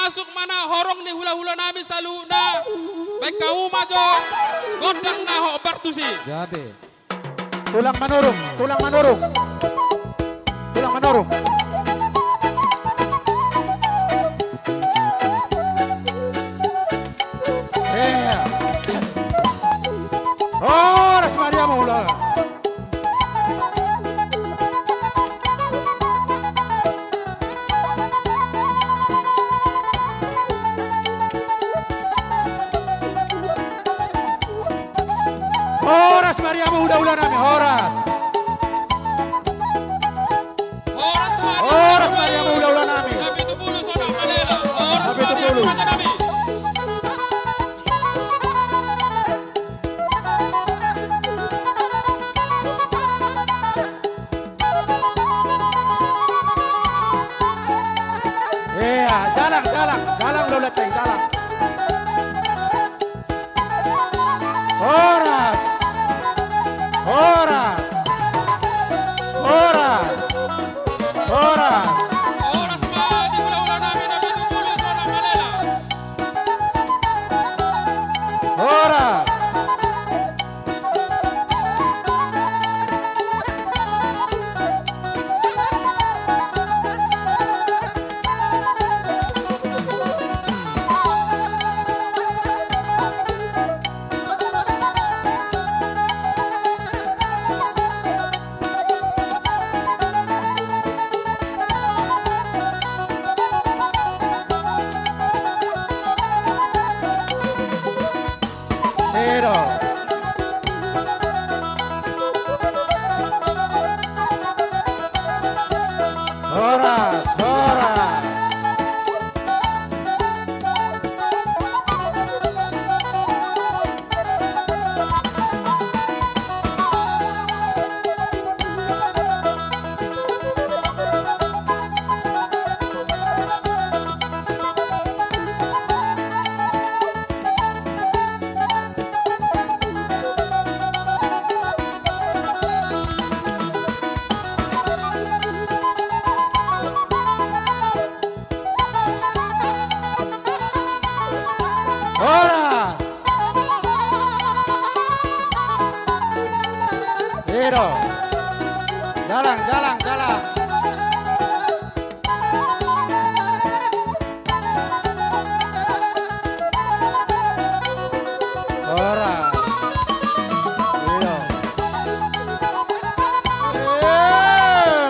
masuk mana horong ni hula-hula nami saluna. Baik kau majo godang naho bertusi. Jadi tulang menurung, tulang menurung, tulang menurung. Oh, Ras Maria Maula. Horas Maria Maula nami Horas. Horas Maria Maula nami. Tapi itu bulu sono malela. Horas Tapi itu Maria bulu. Maula nami. Iya, jalang Lola Teng, jalang. Horas, horas, horas, horas. Horas ma di hula-hula nami tapi itu bulu sono malela. Horas. Pero. Horas, horas. Horas. Pero. Jalan. Horas. Pero.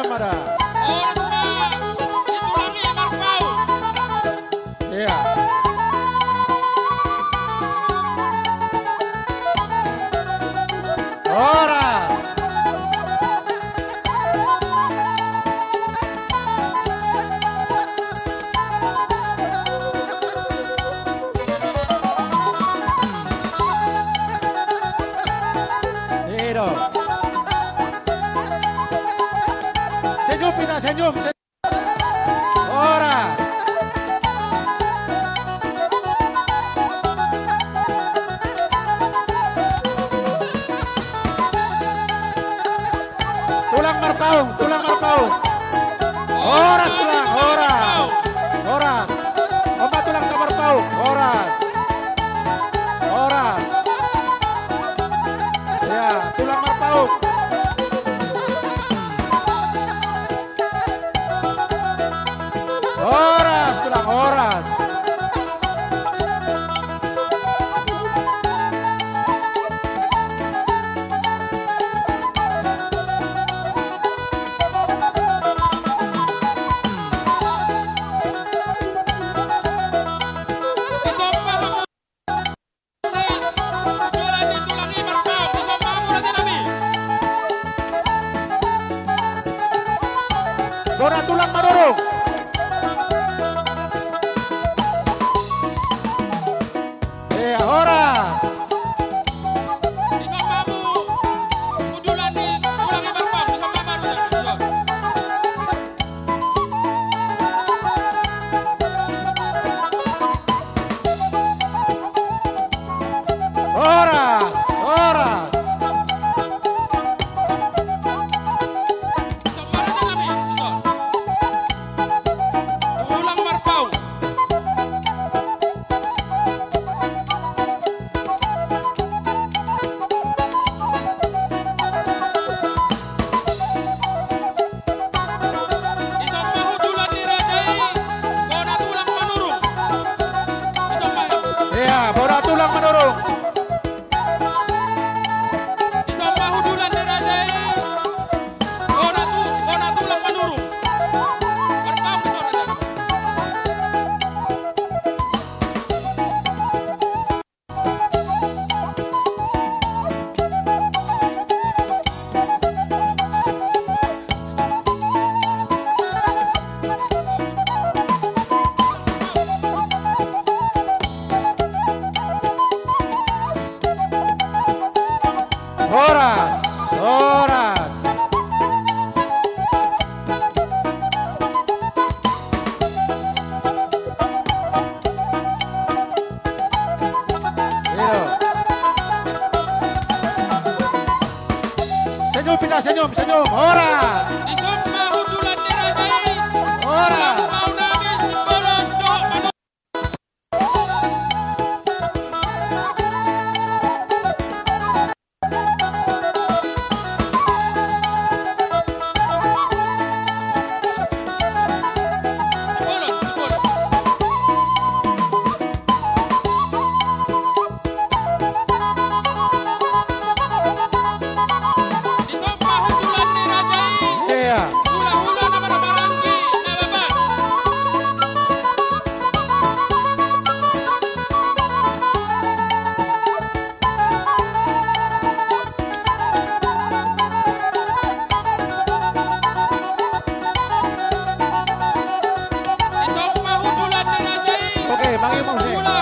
Mara. Horas ma itu lagi markau. Iya. Horas. Pero. Senyum, Pina, senyum. Horas. Tulang marpaung. Horas tulang, horas. Obat tulang ke marpaung, horas. Ya, tulang marpaung. Horas tulang, horas. manurung. Isang mahudulan ni Rajai. Kona tulang manurung. Bertahun itu Rajai. Horas, horas. Iyo. Senyum pindah, senyum, senyum. Horas, Isang mahudulan ni Rajai. horas. Mau namin si Bolong do manurung. Bolong. Isang mahudulan ni Rajai. Iya. Hula-hula na maramarangki na baba. Isang mahudulan ni Rajai. Oke, mangimong sih. Hula